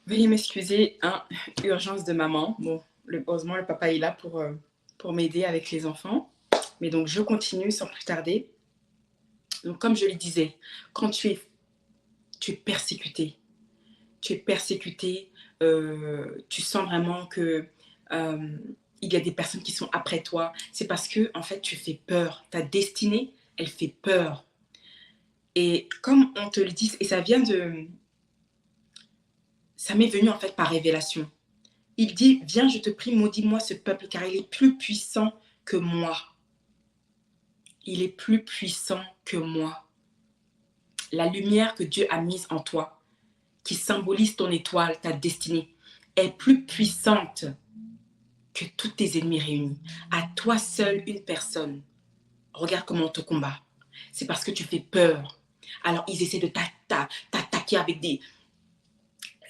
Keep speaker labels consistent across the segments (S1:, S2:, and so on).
S1: Veuillez m'excuser, hein, urgence de maman. Bon, heureusement, le papa est là pour m'aider avec les enfants. Mais donc, je continue sans plus tarder. Donc, comme je le disais, quand tu es persécuté, tu sens vraiment que il y a des personnes qui sont après toi. C'est parce que, en fait, tu fais peur. Ta destinée, elle fait peur. Et comme on te le dit, et ça m'est venu en fait par révélation. Il dit, viens, je te prie, maudis-moi ce peuple, car il est plus puissant que moi. Il est plus puissant que moi. La lumière que Dieu a mise en toi, qui symbolise ton étoile, ta destinée, est plus puissante que tous tes ennemis réunis. À toi seul, une personne. Regarde comment on te combat. C'est parce que tu fais peur. Alors, ils essaient de t'attaquer avec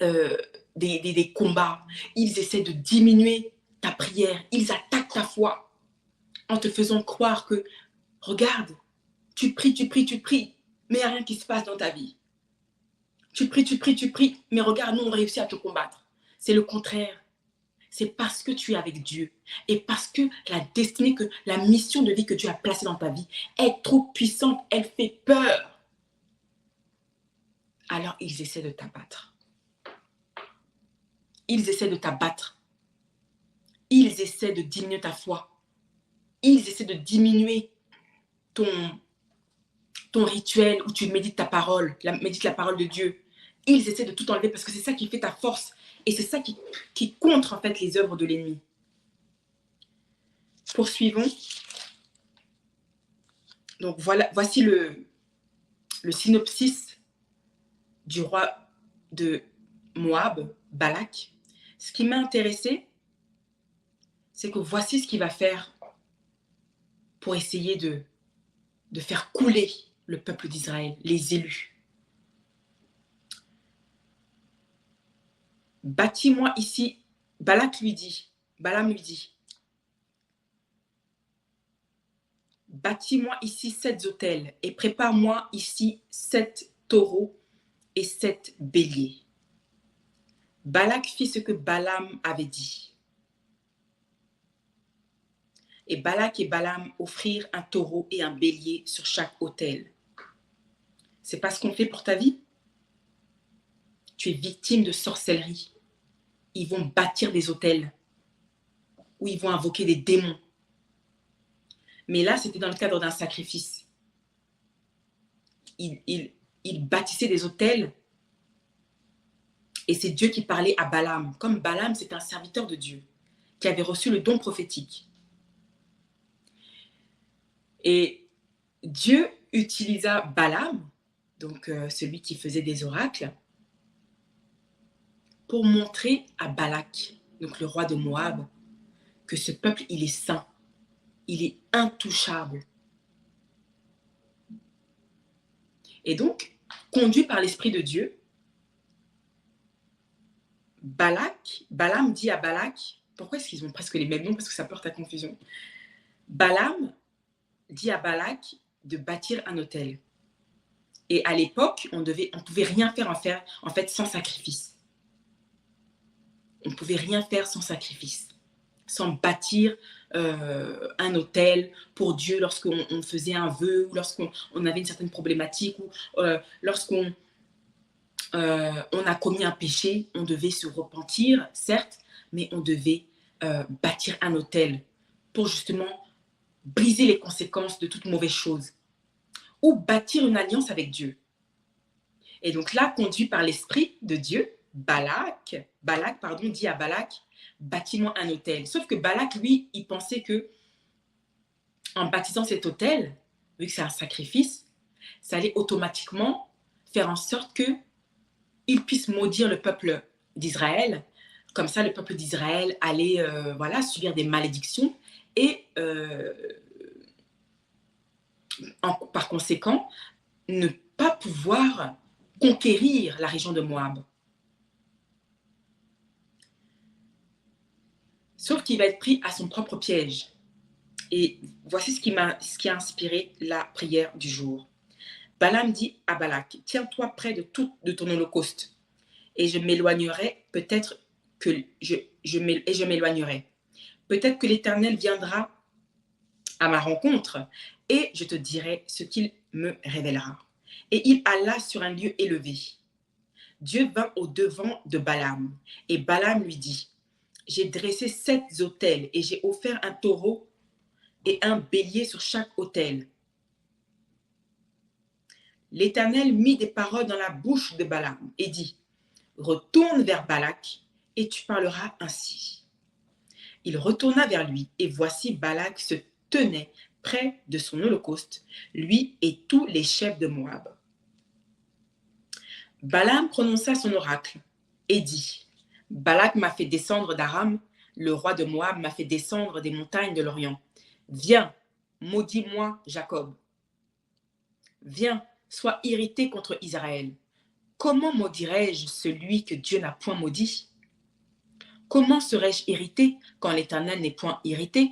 S1: euh, des combats. Ils essaient de diminuer ta prière. Ils attaquent ta foi en te faisant croire que, regarde, tu pries, tu pries, tu pries, mais il n'y a rien qui se passe dans ta vie. Tu pries, tu pries, tu pries, mais regarde, nous, on réussit à te combattre. C'est le contraire. C'est parce que tu es avec Dieu et parce que la destinée, la mission de vie que Dieu a placée dans ta vie est trop puissante, elle fait peur. Alors, ils essaient de t'abattre. Ils essaient de t'abattre. Ils essaient de diminuer ta foi. Ils essaient de diminuer ton, ton rituel où tu médites ta parole, médites la parole de Dieu. Ils essaient de tout enlever parce que c'est ça qui fait ta force. Et c'est ça qui contre en fait les œuvres de l'ennemi. Poursuivons. Donc voilà, voici le synopsis du roi de Moab, Balak. Ce qui m'a intéressé, c'est que voici ce qu'il va faire pour essayer de faire couler le peuple d'Israël, les élus. Bâtis-moi ici, Balaam lui dit, bâtis-moi ici 7 autels et prépare-moi ici 7 taureaux et 7 béliers. Balak fit ce que Balaam avait dit. Et Balak et Balaam offrirent un taureau et un bélier sur chaque autel. C'est pas ce qu'on fait pour ta vie? Tu es victime de sorcellerie. Ils vont bâtir des autels où ils vont invoquer des démons. Mais là, c'était dans le cadre d'un sacrifice. Ils bâtissaient des autels et c'est Dieu qui parlait à Balaam. Comme Balaam, c'est un serviteur de Dieu qui avait reçu le don prophétique. Et Dieu utilisa Balaam, donc celui qui faisait des oracles, pour montrer à Balak, donc le roi de Moab, que ce peuple, il est saint, il est intouchable. Et donc, conduit par l'Esprit de Dieu, Balaam dit à Balak, pourquoi est-ce qu'ils ont presque les mêmes noms? Parce que ça porte à confusion. Balaam dit à Balak de bâtir un autel. Et à l'époque, on pouvait rien faire en fait sans sacrifice. On ne pouvait rien faire sans sacrifice, sans bâtir un autel pour Dieu lorsqu'on faisait un vœu, ou lorsqu'on avait une certaine problématique, ou lorsqu'on on a commis un péché, on devait se repentir, certes, mais on devait bâtir un autel pour justement briser les conséquences de toute mauvaise chose ou bâtir une alliance avec Dieu. Et donc là, conduit par l'Esprit de Dieu, Balak dit à Balak, bâtis-moi un autel. Sauf que Balak, lui, il pensait que en bâtissant cet autel, vu que c'est un sacrifice, ça allait automatiquement faire en sorte qu'il puisse maudire le peuple d'Israël. Comme ça, le peuple d'Israël allait subir des malédictions et par conséquent, ne pas pouvoir conquérir la région de Moab. Sauf qu'il va être pris à son propre piège. Et voici ce qui a inspiré la prière du jour. Balaam dit à Balak, tiens-toi près de ton holocauste et je m'éloignerai, peut-être que je m'éloignerai. Peut-être que l'Éternel viendra à ma rencontre et je te dirai ce qu'il me révélera. Et il alla sur un lieu élevé. Dieu vint au-devant de Balaam et Balaam lui dit, j'ai dressé 7 autels et j'ai offert un taureau et un bélier sur chaque autel. L'Éternel mit des paroles dans la bouche de Balaam et dit, retourne vers Balak et tu parleras ainsi. Il retourna vers lui et voici Balak se tenait près de son holocauste, lui et tous les chefs de Moab. Balaam prononça son oracle et dit, Balak m'a fait descendre d'Aram, le roi de Moab m'a fait descendre des montagnes de l'Orient. Viens, maudis-moi Jacob. Viens, sois irrité contre Israël. Comment maudirais-je celui que Dieu n'a point maudit? Comment serais-je irrité quand l'Éternel n'est point irrité?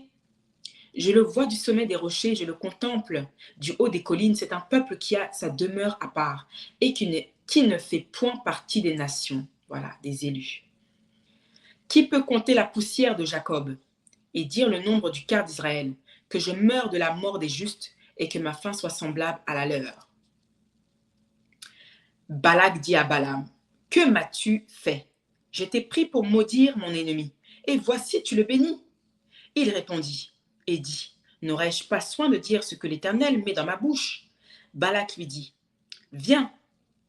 S1: Je le vois du sommet des rochers, je le contemple du haut des collines. C'est un peuple qui a sa demeure à part et qui ne fait point partie des nations, voilà, des élus. Qui peut compter la poussière de Jacob et dire le nombre du quart d'Israël, que je meure de la mort des justes et que ma fin soit semblable à la leur? Balak dit à Balaam, que m'as-tu fait? Je t'ai pris pour maudire mon ennemi, et voici tu le bénis. Il répondit et dit, n'aurais-je pas soin de dire ce que l'Éternel met dans ma bouche? Balak lui dit, viens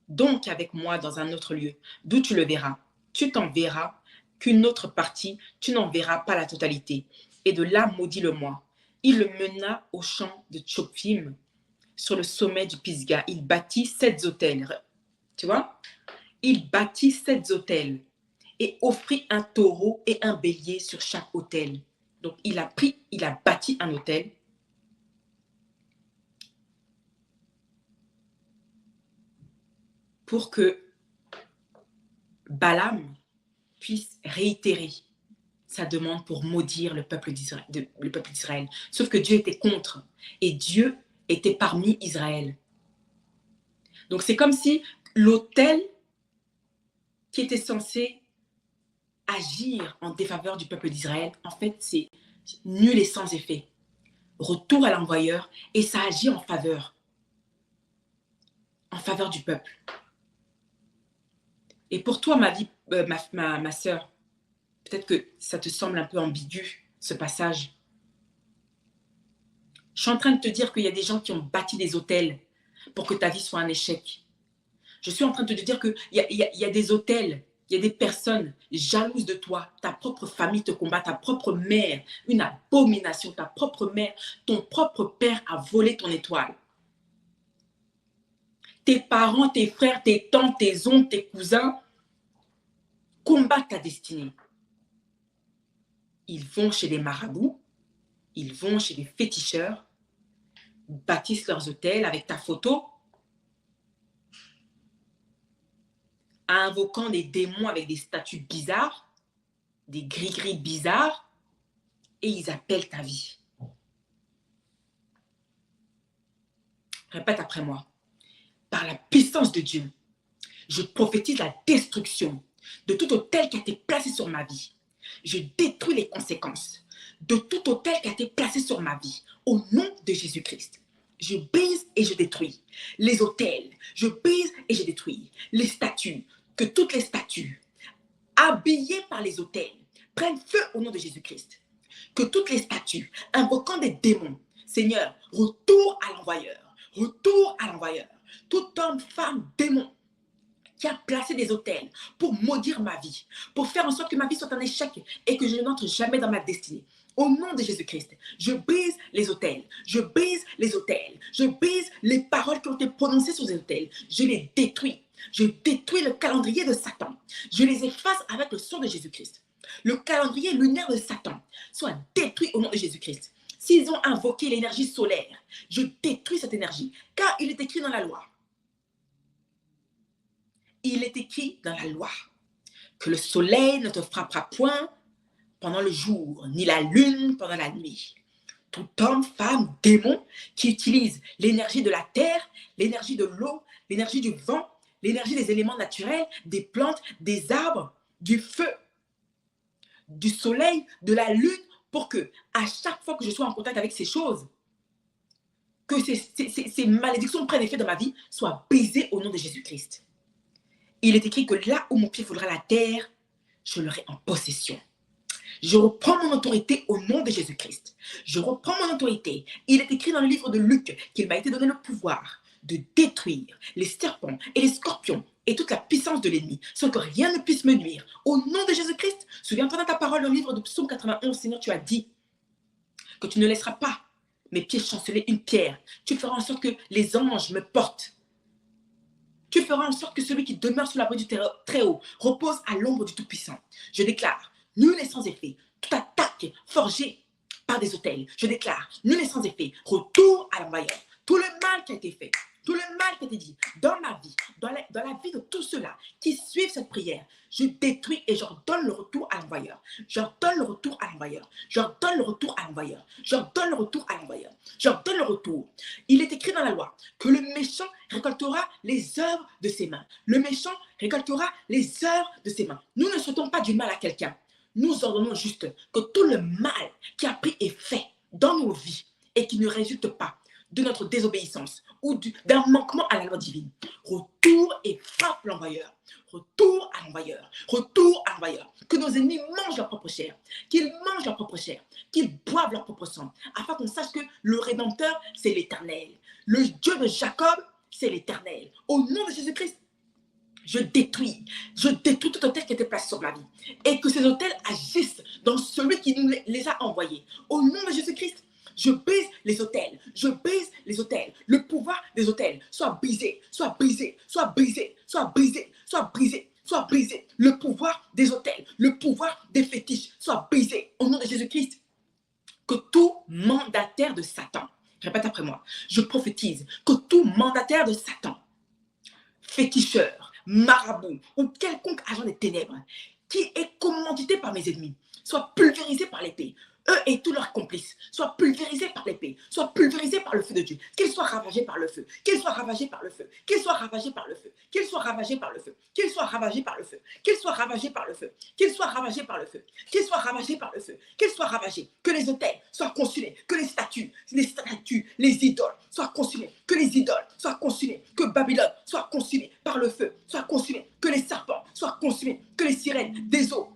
S1: donc avec moi dans un autre lieu, d'où tu le verras. Tu t'en verras qu'une autre partie, tu n'en verras pas la totalité. Et de là, maudis-le-moi. Il le mena au champ de Tchophim, sur le sommet du Pisga. Il bâtit 7 autels. Tu vois? Il bâtit 7 autels et offrit un taureau et un bélier sur chaque autel. Donc, il a bâti un autel. Pour que Balaam puisse réitérer sa demande pour maudire le peuple d'Israël. Sauf que Dieu était contre et Dieu était parmi Israël. Donc, c'est comme si l'autel qui était censé agir en défaveur du peuple d'Israël, en fait, c'est nul et sans effet. Retour à l'envoyeur et ça agit en faveur du peuple. Et pour toi, ma sœur, peut-être que ça te semble un peu ambigu, ce passage. Je suis en train de te dire qu'il y a des gens qui ont bâti des autels pour que ta vie soit un échec. Je suis en train de te dire qu'il y a des autels, il y a des personnes jalouses de toi. Ta propre famille te combat, ta propre mère, une abomination, ta propre mère, ton propre père a volé ton étoile. Tes parents, tes frères, tes tantes, tes oncles, tes cousins combattent ta destinée. Ils vont chez des marabouts, ils vont chez des féticheurs, bâtissent leurs hôtels avec ta photo, invoquant des démons avec des statues bizarres, des gris-gris bizarres, et ils appellent ta vie. Répète après moi. Par la puissance de Dieu, je prophétise la destruction de tout autel qui a été placé sur ma vie. Je détruis les conséquences de tout autel qui a été placé sur ma vie. Au nom de Jésus-Christ, je brise et je détruis les autels. Je brise et je détruis les statues. Que toutes les statues habillées par les autels prennent feu au nom de Jésus-Christ. Que toutes les statues invoquant des démons, Seigneur, retour à l'envoyeur. Retour à l'envoyeur. Tout homme, femme, démon qui a placé des autels pour maudire ma vie, pour faire en sorte que ma vie soit un échec et que je n'entre jamais dans ma destinée. Au nom de Jésus-Christ, je brise les autels, je brise les autels, je brise les paroles qui ont été prononcées sur les autels, je les détruis. Je détruis le calendrier de Satan. Je les efface avec le sang de Jésus-Christ. Le calendrier lunaire de Satan soit détruit au nom de Jésus-Christ. S'ils ont invoqué l'énergie solaire, je détruis cette énergie, car il est écrit dans la loi. Il est écrit dans la loi que le soleil ne te frappera point pendant le jour, ni la lune pendant la nuit. Tout homme, femme, démon qui utilise l'énergie de la terre, l'énergie de l'eau, l'énergie du vent, l'énergie des éléments naturels, des plantes, des arbres, du feu, du soleil, de la lune, pour que, à chaque fois que je sois en contact avec ces choses, que ces malédictions prennent effet dans ma vie, soient brisées au nom de Jésus-Christ. Il est écrit que là où mon pied foulera la terre, je l'aurai en possession. Je reprends mon autorité au nom de Jésus-Christ. Je reprends mon autorité. Il est écrit dans le livre de Luc qu'il m'a été donné le pouvoir de détruire les serpents et les scorpions et toute la puissance de l'ennemi, sans que rien ne puisse me nuire. Au nom de Jésus-Christ, souviens-toi dans ta parole, dans le livre de Psaume 91, Seigneur, tu as dit que tu ne laisseras pas mes pieds chanceler une pierre. Tu feras en sorte que les anges me portent. Tu feras en sorte que celui qui demeure sous l'abri du Très-Haut repose à l'ombre du Tout-Puissant. Je déclare, nul n'est sans effet, toute attaque forgée par des autels. Je déclare, nul n'est sans effet, retour à l'envoyeur. Tout le mal qui a été fait, tout le mal qui a été dit dans ma vie, dans la vie de tous ceux-là qui suivent cette prière, je détruis et je redonne le retour à l'envoyeur. Je redonne le retour à l'envoyeur. Je redonne le retour à l'envoyeur. Je redonne le retour à l'envoyeur. Je redonne le retour. Il est écrit dans la loi que le méchant récoltera les œuvres de ses mains. Le méchant récoltera les œuvres de ses mains. Nous ne souhaitons pas du mal à quelqu'un. Nous ordonnons juste que tout le mal qui a pris effet dans nos vies et qui ne résulte pas de notre désobéissance ou d'un manquement à la loi divine, retour et frappe l'envoyeur. Retour à l'envoyeur. Retour à l'envoyeur. Que nos ennemis mangent leur propre chair. Qu'ils mangent leur propre chair. Qu'ils boivent leur propre sang. Afin qu'on sache que le Rédempteur, c'est l'Éternel. Le Dieu de Jacob, c'est l'Éternel. Au nom de Jésus-Christ, je détruis tout hôtel qui était placé sur ma vie. Et que ces hôtels agissent dans celui qui nous les a envoyés. Au nom de Jésus-Christ, je brise les hôtels. Je brise les hôtels. Le pouvoir des hôtels soit brisé, soit brisé, soit brisé, soit brisé, soit brisé, soit brisé. Le pouvoir des hôtels, le pouvoir des fétiches soit brisé. Au nom de Jésus-Christ, que tout mandataire de Satan, répète après moi, je prophétise que tout mandataire de Satan, féticheur, marabout ou quelconque agent des ténèbres qui est commandité par mes ennemis, soit pulvérisé par l'épée. Eux et tous leurs complices soient pulvérisés par l'épée, soient pulvérisés par le feu de Dieu, qu'ils soient ravagés par le feu, qu'ils soient ravagés par le feu, qu'ils soient ravagés par le feu, qu'ils soient ravagés par le feu, qu'ils soient ravagés par le feu, qu'ils soient ravagés par le feu, qu'ils soient ravagés par le feu, qu'ils soient ravagés par le feu, qu'ils soient ravagés, que les autels soient consumés, que les statues, les idoles soient consumées, que les idoles soient consumées, que Babylone soit consumée par le feu, soit consumée, que les serpents soient consumés, que les sirènes des eaux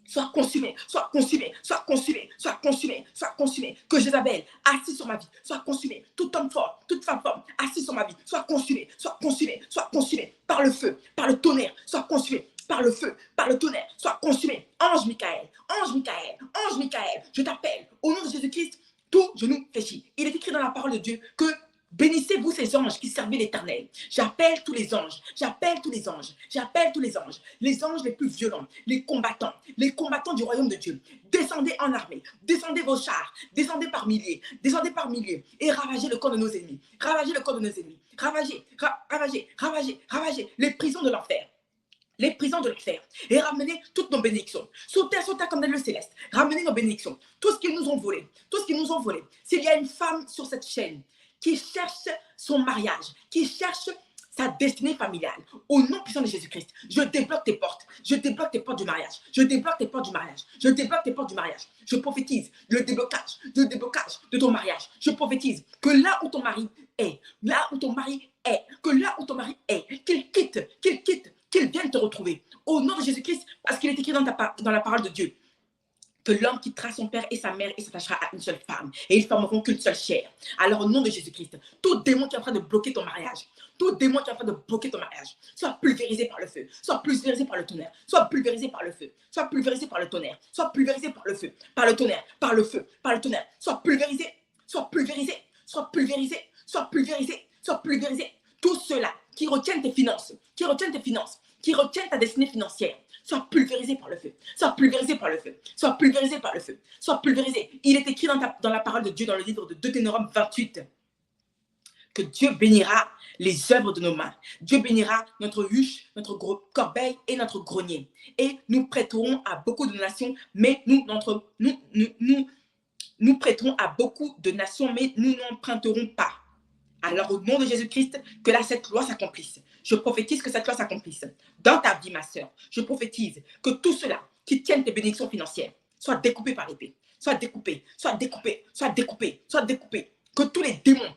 S1: soit consumé, soit consumé, soit consumé, soit consumé, soit consumé. Que Jézabel, assis sur ma vie, soit consumé. Tout homme fort, toute femme forte, assis sur ma vie, soit consumé, soit consumé, soit consumé par le feu, par le tonnerre, soit consumé par le feu, par le tonnerre, soit consumé. Ange Michael, ange Michael, ange Michael, je t'appelle au nom de Jésus-Christ, tout genou fléchi. Il est écrit dans la parole de Dieu que bénissez-vous ces anges qui servaient l'Éternel. J'appelle tous les anges, j'appelle tous les anges, j'appelle tous les anges les plus violents, les combattants du royaume de Dieu. Descendez en armée, descendez vos chars, descendez par milliers et ravagez le corps de nos ennemis. Ravagez le corps de nos ennemis. Ravagez les prisons de l'enfer. Les prisons de l'enfer et ramenez toutes nos bénédictions. Sur terre comme dans le céleste. Ramenez nos bénédictions. Tout ce qu'ils nous ont volé. Tout ce qu'ils nous ont volé. S'il y a une femme sur cette chaîne qui cherche son mariage, qui cherche sa destinée familiale, au nom puissant de Jésus-Christ, je débloque tes portes. Je débloque tes portes du mariage. Je débloque tes portes du mariage. Je débloque tes portes du mariage. Je prophétise le déblocage de ton mariage. Je prophétise que là où ton mari est, qu'il vienne te retrouver. Au nom de Jésus-Christ, parce qu'il est écrit dans la parole de Dieu, que l'homme quittera son père et sa mère et s'attachera à une seule femme. Et ils formeront qu'une seule chair. Alors au nom de Jésus-Christ, tout démon qui est en train de bloquer ton mariage, soit pulvérisé par le feu, soit pulvérisé par le tonnerre, soit pulvérisé par le feu, soit pulvérisé par le tonnerre, soit pulvérisé par le feu, par le tonnerre, par le feu, par le tonnerre, soit pulvérisé, soit pulvérisé, soit pulvérisé, soit pulvérisé, soit pulvérisé. Tous ceux-là qui retiennent tes finances, qui retiennent ta destinée financière, soit pulvérisé par le feu, soit pulvérisé par le feu, soit pulvérisé par le feu, soit pulvérisé. Il est écrit dans la parole de Dieu, dans le livre de Deutéronome 28, que Dieu bénira les œuvres de nos mains. Dieu bénira notre huche, notre corbeille et notre grenier. Et nous prêterons à beaucoup de nations, mais nous prêterons à beaucoup de nations, mais nous n'emprunterons pas. Alors au nom de Jésus-Christ, que là cette loi s'accomplisse. Je prophétise que cette loi s'accomplisse dans ta vie, ma sœur. Je prophétise que tout cela qui tiennent tes bénédictions financières soit découpé par l'épée. Soit découpé, soit découpé, soit découpé, soit découpé. Que tous les démons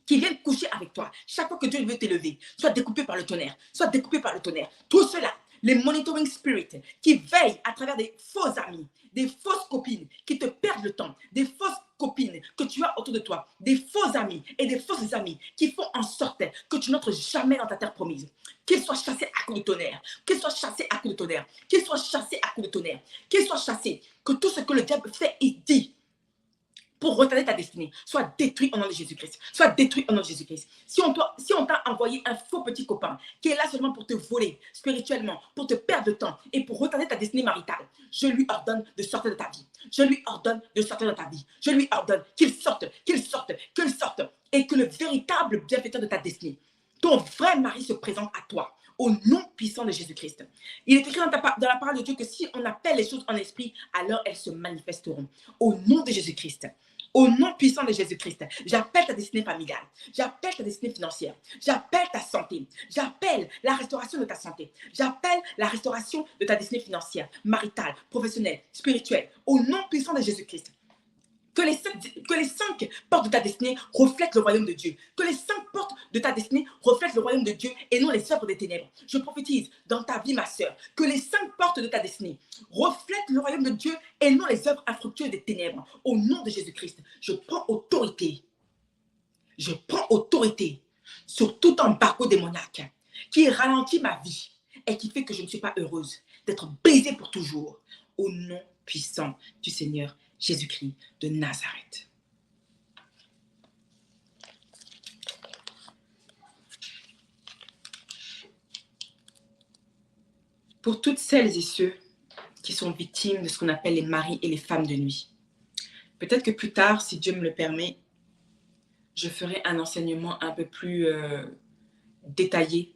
S1: qui viennent coucher avec toi, chaque fois que Dieu veut t'élever, soit découpé par le tonnerre, soit découpé par le tonnerre. Tout cela, les monitoring spirits qui veillent à travers des faux amis, des fausses copines qui te perdent le temps, des fausses copines que tu as autour de toi, des faux amis et des fausses amies qui font en sorte que tu n'entres jamais dans ta terre promise. Qu'ils soient chassés à coups de tonnerre, qu'ils soient chassés à coups de tonnerre, qu'ils soient chassés à coups de tonnerre, qu'ils soient chassés, que tout ce que le diable fait et dit pour retarder ta destinée, soit détruit au nom de Jésus-Christ. Soit détruit au nom de Jésus-Christ. Si on t'a envoyé un faux petit copain qui est là seulement pour te voler spirituellement, pour te perdre de temps et pour retarder ta destinée maritale, je lui ordonne de sortir de ta vie. Je lui ordonne de sortir de ta vie. Je lui ordonne qu'il sorte, qu'il sorte, qu'il sorte. Et que le véritable bienfaiteur de ta destinée, ton vrai mari se présente à toi. Au nom puissant de Jésus-Christ. Il est écrit dans la parole de Dieu que si on appelle les choses en esprit, alors elles se manifesteront. Au nom de Jésus-Christ. Au nom puissant de Jésus-Christ, j'appelle ta destinée familiale, j'appelle ta destinée financière, j'appelle ta santé, j'appelle la restauration de ta santé, j'appelle la restauration de ta destinée financière, maritale, professionnelle, spirituelle, au nom puissant de Jésus-Christ. Que les cinq portes de ta destinée reflètent le royaume de Dieu. Que les 5 portes de ta destinée reflètent le royaume de Dieu et non les œuvres des ténèbres. Je prophétise dans ta vie, ma sœur, que les 5 portes de ta destinée reflètent le royaume de Dieu et non les œuvres infructueuses des ténèbres. Au nom de Jésus-Christ, je prends autorité. Je prends autorité sur tout embargo démoniaque qui ralentit ma vie et qui fait que je ne suis pas heureuse d'être brisée pour toujours. Au nom puissant du Seigneur Jésus-Christ de Nazareth. Pour toutes celles et ceux qui sont victimes de ce qu'on appelle les maris et les femmes de nuit, peut-être que plus tard, si Dieu me le permet, je ferai un enseignement un peu plus détaillé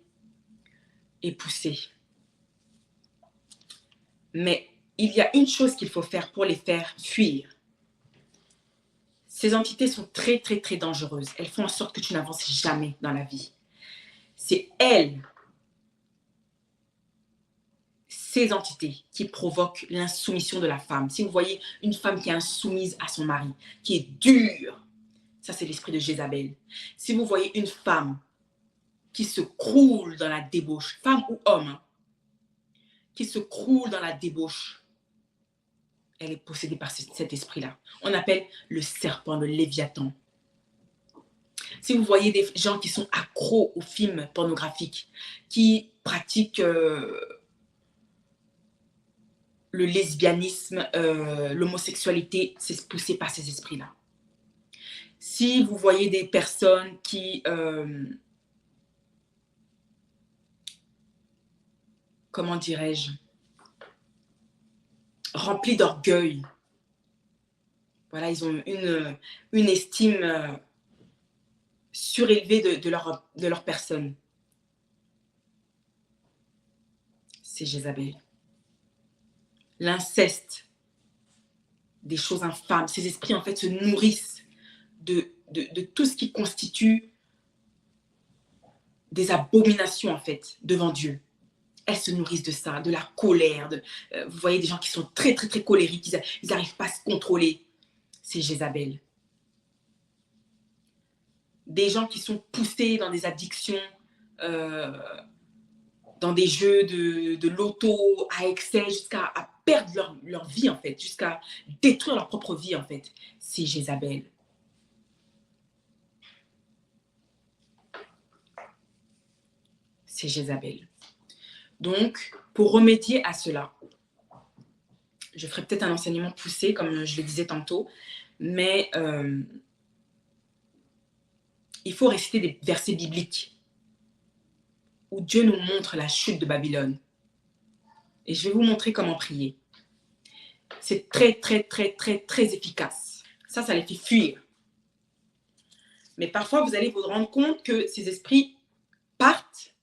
S1: et poussé. Mais il y a une chose qu'il faut faire pour les faire fuir. Ces entités sont très, très, très dangereuses. Elles font en sorte que tu n'avances jamais dans la vie. C'est elles, ces entités, qui provoquent l'insoumission de la femme. Si vous voyez une femme qui est insoumise à son mari, qui est dure, ça c'est l'esprit de Jézabel. Si vous voyez une femme qui se croule dans la débauche, femme ou homme, hein, qui se croule dans la débauche, elle est possédée par cet esprit-là. On appelle le serpent, le léviathan. Si vous voyez des gens qui sont accros aux films pornographiques, qui pratiquent le lesbianisme, l'homosexualité, c'est poussé par ces esprits-là. Si vous voyez des personnes qui... comment dirais-je, remplis d'orgueil. Voilà, ils ont une estime surélevée de leur personne. C'est Jézabel. L'inceste, des choses infâmes. Ces esprits, en fait, se nourrissent de tout ce qui constitue des abominations, en fait, devant Dieu. Elles se nourrissent de ça, de la colère. Vous voyez des gens qui sont très, très, très colériques, ils n'arrivent pas à se contrôler. C'est Jézabel. Des gens qui sont poussés dans des addictions, dans des jeux de loto à excès, jusqu'à perdre leur vie, en fait, jusqu'à détruire leur propre vie, en fait. C'est Jézabel. C'est Jézabel. Donc, pour remédier à cela, je ferai peut-être un enseignement poussé, comme je le disais tantôt, mais il faut réciter des versets bibliques où Dieu nous montre la chute de Babylone. Et je vais vous montrer comment prier. C'est très, très, très, très, très efficace. Ça les fait fuir. Mais parfois, vous allez vous rendre compte que ces esprits partent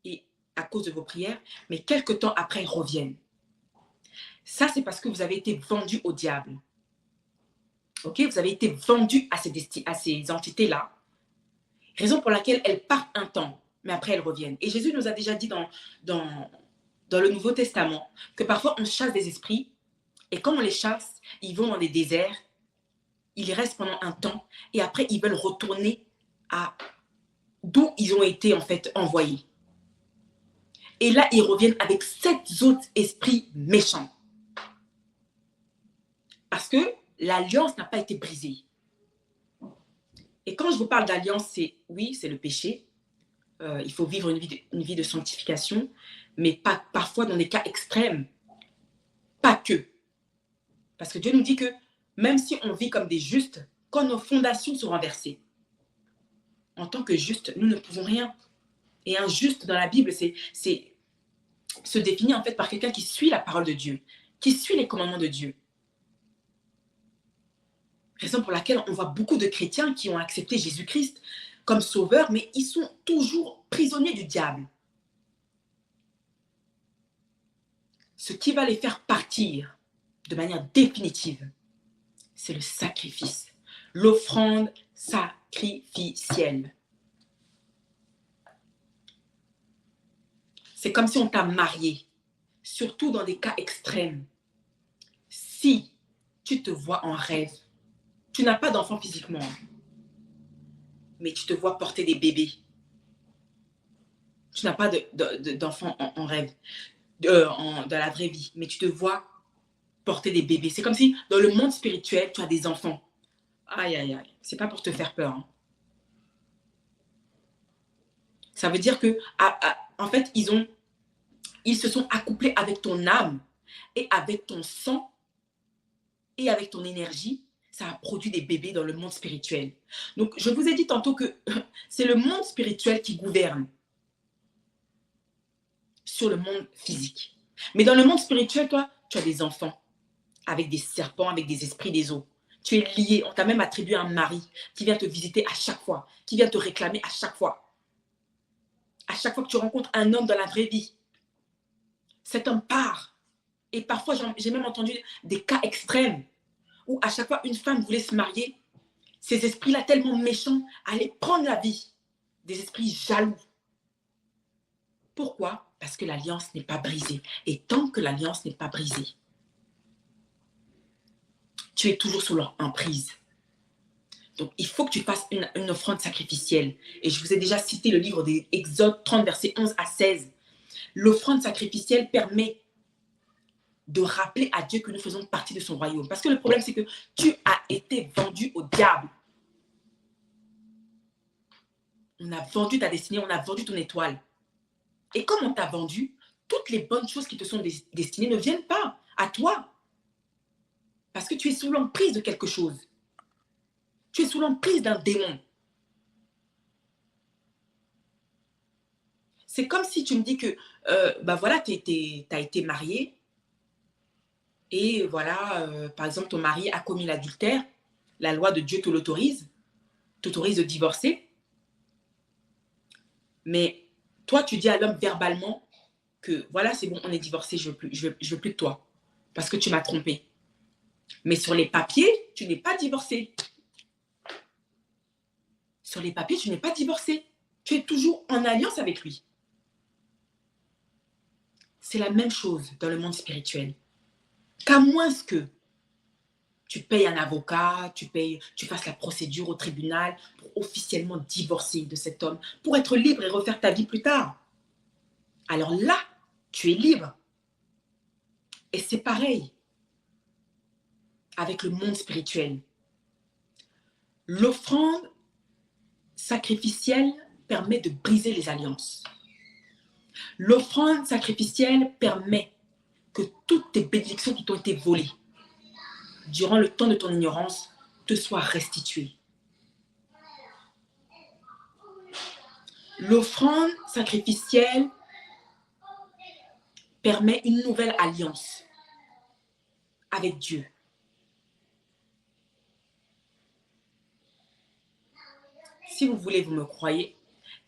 S1: et à cause de vos prières, mais quelques temps après, ils reviennent. Ça, c'est parce que vous avez été vendu au diable. Ok, vous avez été vendu à ces entités-là. Raison pour laquelle elles partent un temps. mais après elles reviennent. Et Jésus nous a déjà dit dans le Nouveau Testament que parfois on chasse des esprits et quand on les chasse, ils vont dans des déserts, ils restent pendant un temps et après ils veulent retourner à d'où ils ont été en fait envoyés. Et là, ils reviennent avec 7 autres esprits méchants. Parce que l'alliance n'a pas été brisée. Et quand je vous parle d'alliance, c'est oui, c'est le péché. Il faut vivre une vie de sanctification, mais pas, parfois dans des cas extrêmes. Pas que. Parce que Dieu nous dit que même si on vit comme des justes, quand nos fondations sont renversées, en tant que justes, nous ne pouvons rien. Et un juste dans la Bible, c'est se définit en fait par quelqu'un qui suit la parole de Dieu, qui suit les commandements de Dieu. Raison pour laquelle on voit beaucoup de chrétiens qui ont accepté Jésus-Christ comme sauveur, mais ils sont toujours prisonniers du diable. Ce qui va les faire partir de manière définitive, c'est le sacrifice, l'offrande sacrificielle. C'est comme si on t'a marié, surtout dans des cas extrêmes. Si tu te vois en rêve, tu n'as pas d'enfant physiquement, mais tu te vois porter des bébés. Tu n'as pas d'enfant en rêve, dans la vraie vie, mais tu te vois porter des bébés. C'est comme si dans le monde spirituel, tu as des enfants. Aïe, aïe, aïe. C'est pas pour te faire peur. Hein. Ça veut dire que, en fait, ils se sont accouplés avec ton âme et avec ton sang et avec ton énergie. Ça a produit des bébés dans le monde spirituel. Donc, je vous ai dit tantôt que c'est le monde spirituel qui gouverne sur le monde physique. Mais dans le monde spirituel, toi, tu as des enfants avec des serpents, avec des esprits des eaux. Tu es lié. On t'a même attribué un mari qui vient te visiter à chaque fois, qui vient te réclamer à chaque fois. À chaque fois que tu rencontres un homme dans la vraie vie, cet homme part. Et parfois, j'ai même entendu des cas extrêmes où à chaque fois, une femme voulait se marier. Ces esprits-là tellement méchants allaient prendre la vie des esprits jaloux. Pourquoi? Parce que l'alliance n'est pas brisée. Et tant que l'alliance n'est pas brisée, tu es toujours sous leur emprise. Donc, il faut que tu fasses une offrande sacrificielle. Et je vous ai déjà cité le livre des Exode 30, versets 11 à 16. L'offrande sacrificielle permet de rappeler à Dieu que nous faisons partie de son royaume. Parce que le problème, c'est que tu as été vendu au diable. On a vendu ta destinée, on a vendu ton étoile. Et comme on t'a vendu, toutes les bonnes choses qui te sont destinées ne viennent pas à toi. Parce que tu es sous l'emprise de quelque chose. Tu es sous l'emprise d'un démon. C'est comme si tu me dis que, voilà, tu as été marié et voilà, par exemple, ton mari a commis l'adultère. La loi de Dieu te l'autorise, t'autorise de divorcer. Mais toi, tu dis à l'homme verbalement que voilà, c'est bon, on est divorcé, je veux plus de toi parce que tu m'as trompé. Mais sur les papiers, tu n'es pas divorcé. Sur les papiers, tu n'es pas divorcé. Tu es toujours en alliance avec lui. C'est la même chose dans le monde spirituel. Qu'à moins que tu payes un avocat, tu fasses la procédure au tribunal pour officiellement divorcer de cet homme, pour être libre et refaire ta vie plus tard. Alors là, tu es libre. Et c'est pareil avec le monde spirituel. L'offrande sacrificielle permet de briser les alliances. L'offrande sacrificielle permet que toutes tes bénédictions qui t'ont été volées durant le temps de ton ignorance te soient restituées. L'offrande sacrificielle permet une nouvelle alliance avec Dieu. Si vous voulez, vous me croyez.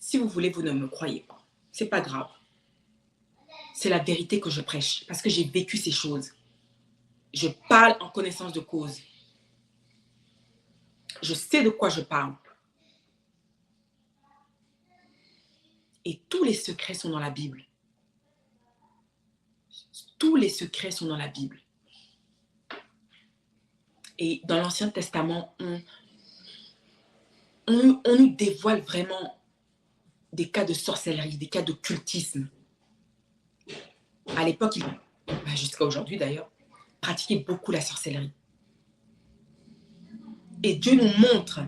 S1: Si vous voulez, vous ne me croyez pas. C'est pas grave. C'est la vérité que je prêche parce que j'ai vécu ces choses. Je parle en connaissance de cause. Je sais de quoi je parle. Et tous les secrets sont dans la Bible. Tous les secrets sont dans la Bible. Et dans l'Ancien Testament, on nous dévoile vraiment des cas de sorcellerie, des cas d'occultisme. À l'époque, jusqu'à aujourd'hui d'ailleurs, pratiquaient beaucoup la sorcellerie. Et Dieu nous montre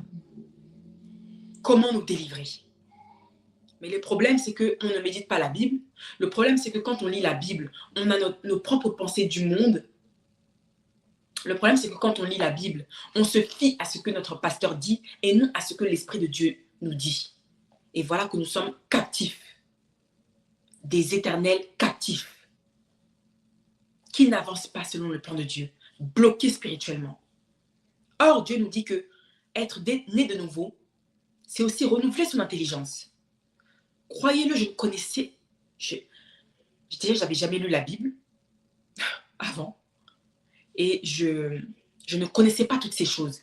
S1: comment nous délivrer. Mais le problème, c'est qu'on ne médite pas la Bible. Le problème, c'est que quand on lit la Bible, on a nos propres pensées du monde. Le problème, c'est que quand on lit la Bible, on se fie à ce que notre pasteur dit et non à ce que l'Esprit de Dieu nous dit. Et voilà que nous sommes captifs, des éternels captifs, qui n'avancent pas selon le plan de Dieu, bloqués spirituellement. Or, Dieu nous dit que être né de nouveau, c'est aussi renouveler son intelligence. Croyez-le, je connaissais, j'avais jamais lu la Bible avant et je ne connaissais pas toutes ces choses.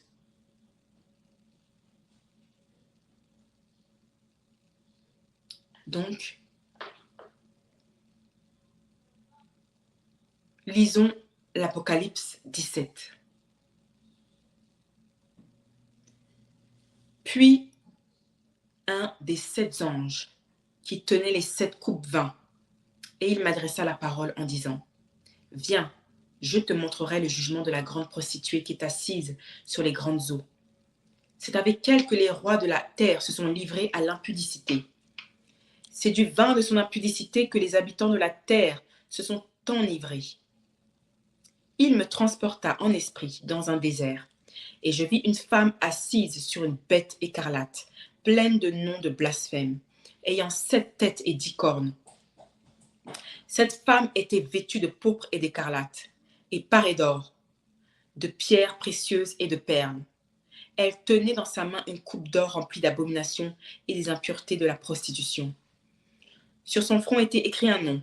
S1: Donc, lisons l'Apocalypse 17. Puis, un des 7 anges qui tenait les 7 coupes vint, et il m'adressa la parole en disant, « Viens, je te montrerai le jugement de la grande prostituée qui est assise sur les grandes eaux. C'est avec elle que les rois de la terre se sont livrés à l'impudicité. C'est du vin de son impudicité que les habitants de la terre se sont enivrés. Il me transporta en esprit dans un désert, et je vis une femme assise sur une bête écarlate, pleine de noms de blasphème, ayant 7 têtes et 10 cornes. Cette femme était vêtue de pourpre et d'écarlate, et parée d'or, de pierres précieuses et de perles. Elle tenait dans sa main une coupe d'or remplie d'abominations et des impuretés de la prostitution. Sur son front était écrit un nom,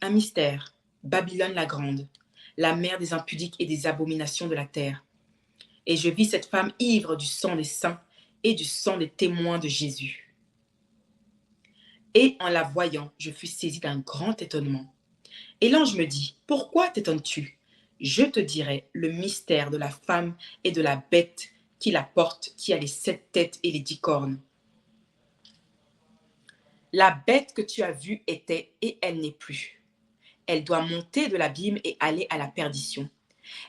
S1: un mystère, Babylone la grande, la mère des impudiques et des abominations de la terre. Et je vis cette femme ivre du sang des saints et du sang des témoins de Jésus. Et en la voyant, je fus saisie d'un grand étonnement. Et l'ange me dit, « Pourquoi t'étonnes-tu ? Je te dirai le mystère de la femme et de la bête qui la porte, qui a les 7 têtes et les 10 cornes. La bête que tu as vue était, et elle n'est plus. Elle doit monter de l'abîme et aller à la perdition.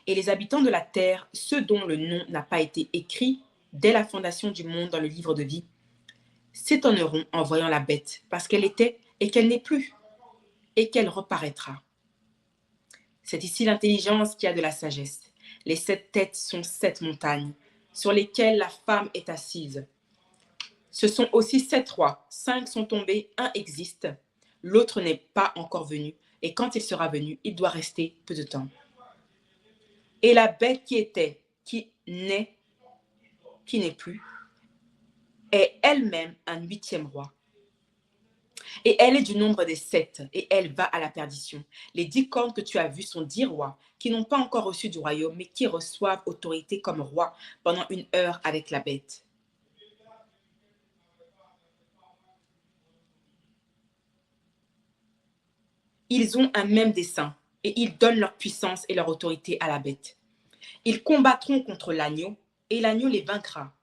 S1: Et les habitants de la terre, ceux dont le nom n'a pas été écrit dès la fondation du monde dans le livre de vie, s'étonneront en voyant la bête, parce qu'elle était et qu'elle n'est plus, et qu'elle reparaîtra. C'est ici l'intelligence qui a de la sagesse. Les 7 têtes sont 7 montagnes, sur lesquelles la femme est assise. Ce sont aussi 7 rois, 5 sont tombés, un existe, l'autre n'est pas encore venu, et quand il sera venu, il doit rester peu de temps. Et la bête qui était, qui n'est plus, est elle-même un 8e roi. Et elle est du nombre des 7, et elle va à la perdition. Les 10 cornes que tu as vues sont 10 rois, qui n'ont pas encore reçu du royaume, mais qui reçoivent autorité comme rois pendant 1 heure avec la bête. Ils ont un même dessein, et ils donnent leur puissance et leur autorité à la bête. Ils combattront contre l'agneau, et l'agneau les vaincra,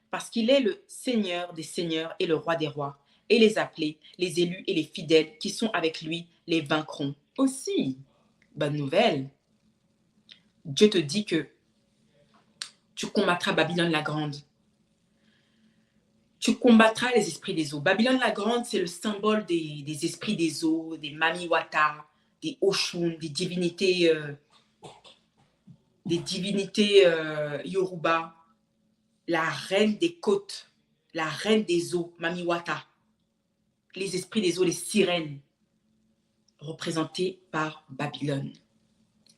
S1: parce qu'il est le Seigneur des seigneurs et le roi des rois. Et les appelés, les élus et les fidèles qui sont avec lui les vaincront. Aussi, bonne nouvelle, Dieu te dit que tu combattras Babylone la grande. Tu combattras les esprits des eaux. Babylone la grande, c'est le symbole des esprits des eaux, des Mamiwata, des Oshun, des divinités Yoruba, la reine des côtes, la reine des eaux, Mamiwata. Les esprits des eaux, les sirènes, représentées par Babylone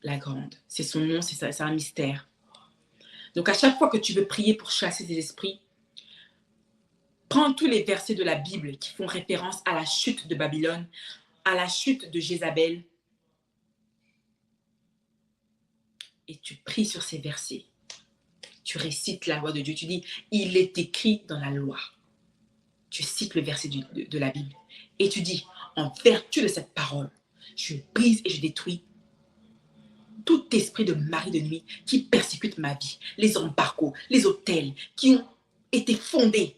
S1: la grande. C'est son nom, c'est un mystère. Donc à chaque fois que tu veux prier pour chasser ces esprits, prends tous les versets de la Bible qui font référence à la chute de Babylone, à la chute de Jézabel, et tu pries sur ces versets. Tu récites la loi de Dieu. Tu dis, il est écrit dans la loi. Tu cites le verset de la Bible Et tu dis, en vertu de cette parole, je brise et je détruis tout esprit de mari de nuit qui persécute ma vie, les embargos, les hôtels qui ont été fondés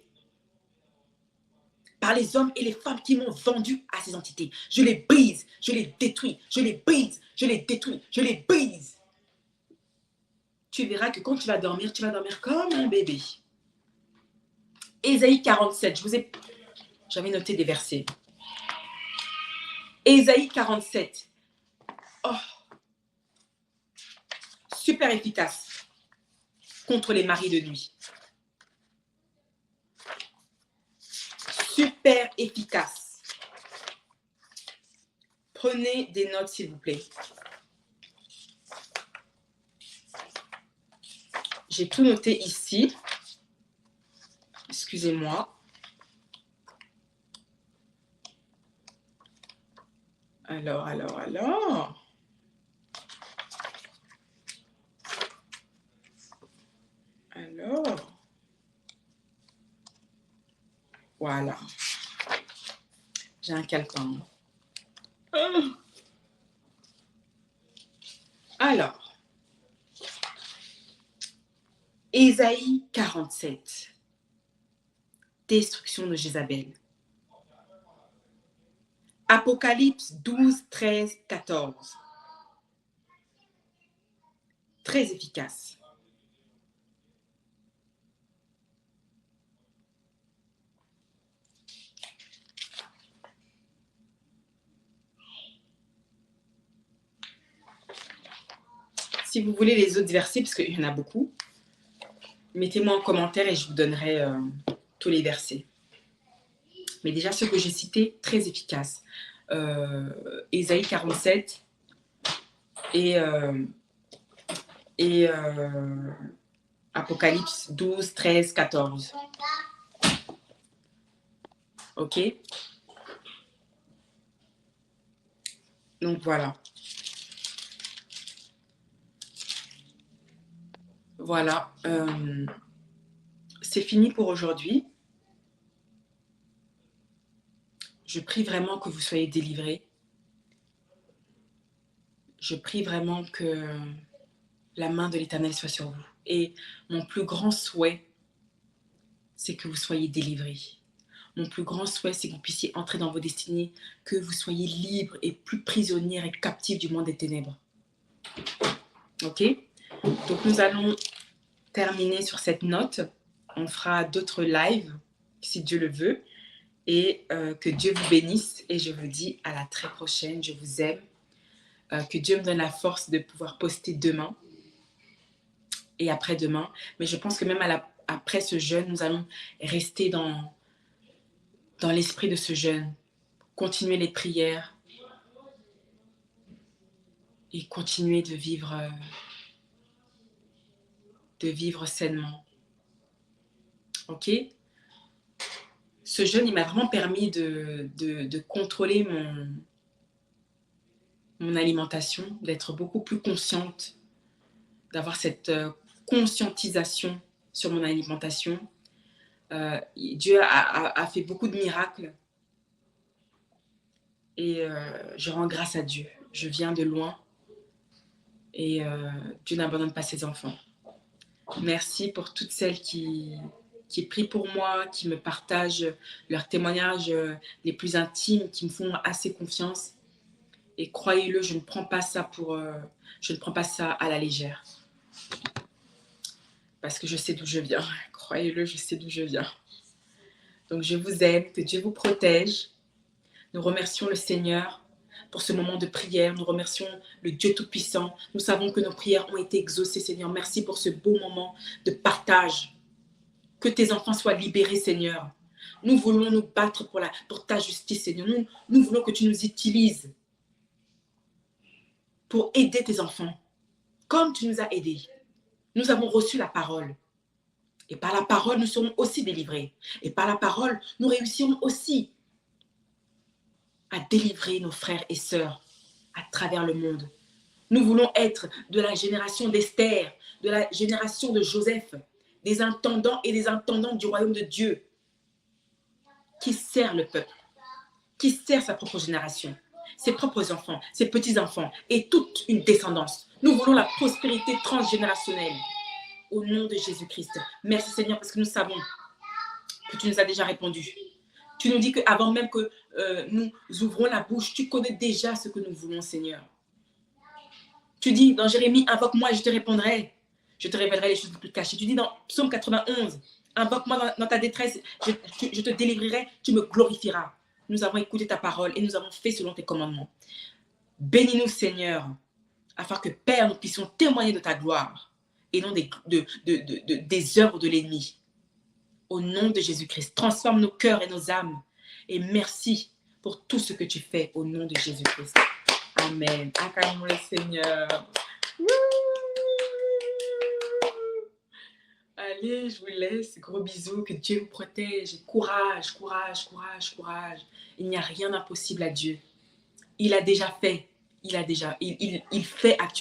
S1: par les hommes et les femmes qui m'ont vendu à ces entités. Je les brise, je les détruis, je les brise, je les détruis, je les brise. Tu verras que quand tu vas dormir comme un bébé. Ésaïe 47, j'avais noté des versets. Ésaïe 47. Oh, super efficace contre les maris de nuit. Super efficace. Prenez des notes, s'il vous plaît. J'ai tout noté ici. Excusez-moi. Alors. Voilà. J'ai un calepin. Alors, Ésaïe 47. Destruction de Jézabel. Apocalypse 12, 13, 14. Très efficace. Si vous voulez les autres versets, parce qu'il y en a beaucoup, mettez-moi en commentaire et je vous donnerai tous les versets. Mais déjà, ceux que j'ai cités, très efficaces. Ésaïe 47 et Apocalypse 12, 13, 14. Ok? Donc voilà. Voilà. C'est fini pour aujourd'hui. Je prie vraiment que vous soyez délivrés. Je prie vraiment que la main de l'Éternel soit sur vous. Et mon plus grand souhait, c'est que vous soyez délivrés. Mon plus grand souhait, c'est que vous puissiez entrer dans vos destinées, que vous soyez libres et plus prisonnières et captifs du monde des ténèbres. Ok? Donc nous allons terminer sur cette note. On fera d'autres lives, si Dieu le veut. Et que Dieu vous bénisse. Et je vous dis à la très prochaine. Je vous aime. Que Dieu me donne la force de pouvoir poster demain et après-demain. Mais je pense que même après ce jeûne, nous allons rester dans l'esprit de ce jeûne. Continuer les prières et continuer de vivre sainement. Ok? Ce jeûne, il m'a vraiment permis de contrôler mon alimentation, d'être beaucoup plus consciente, d'avoir cette conscientisation sur mon alimentation. Dieu a fait beaucoup de miracles et je rends grâce à Dieu. Je viens de loin et Dieu n'abandonne pas ses enfants. Merci pour toutes celles qui prient pour moi, qui me partagent leurs témoignages les plus intimes, qui me font assez confiance. Et croyez-le, je ne prends pas ça à la légère. Parce que je sais d'où je viens. Croyez-le, je sais d'où je viens. Donc je vous aime, que Dieu vous protège. Nous remercions le Seigneur pour ce moment de prière. Nous remercions le Dieu Tout-Puissant. Nous savons que nos prières ont été exaucées, Seigneur. Merci pour ce beau moment de partage. Que tes enfants soient libérés, Seigneur. Nous voulons nous battre pour ta justice, Seigneur. Nous voulons que tu nous utilises pour aider tes enfants, comme tu nous as aidés. Nous avons reçu la parole. Et par la parole, nous serons aussi délivrés. Et par la parole, nous réussirons aussi à délivrer nos frères et sœurs à travers le monde. Nous voulons être de la génération d'Esther, de la génération de Joseph, des intendants et des intendantes du royaume de Dieu qui servent le peuple, qui sert sa propre génération, ses propres enfants, ses petits-enfants et toute une descendance. Nous voulons la prospérité transgénérationnelle. Au nom de Jésus-Christ. Merci Seigneur parce que nous savons que tu nous as déjà répondu. Tu nous dis qu'avant même que nous ouvrons la bouche, tu connais déjà ce que nous voulons, Seigneur. Tu dis dans Jérémie, invoque-moi et je te répondrai. Je te révélerai les choses les plus cachées. Tu dis dans Psaume 91, invoque-moi dans ta détresse, je te délivrerai, tu me glorifieras. Nous avons écouté ta parole et nous avons fait selon tes commandements. Bénis-nous, Seigneur, afin que, Père, nous puissions témoigner de ta gloire et non des œuvres de l'ennemi. Au nom de Jésus-Christ, transforme nos cœurs et nos âmes. Et merci pour tout ce que tu fais au nom de Jésus-Christ. Amen. Acclamons le Seigneur. Allez, je vous laisse. Gros bisous. Que Dieu vous protège. Courage, courage, courage, courage. Il n'y a rien d'impossible à Dieu. Il a déjà fait. Il fait actuellement.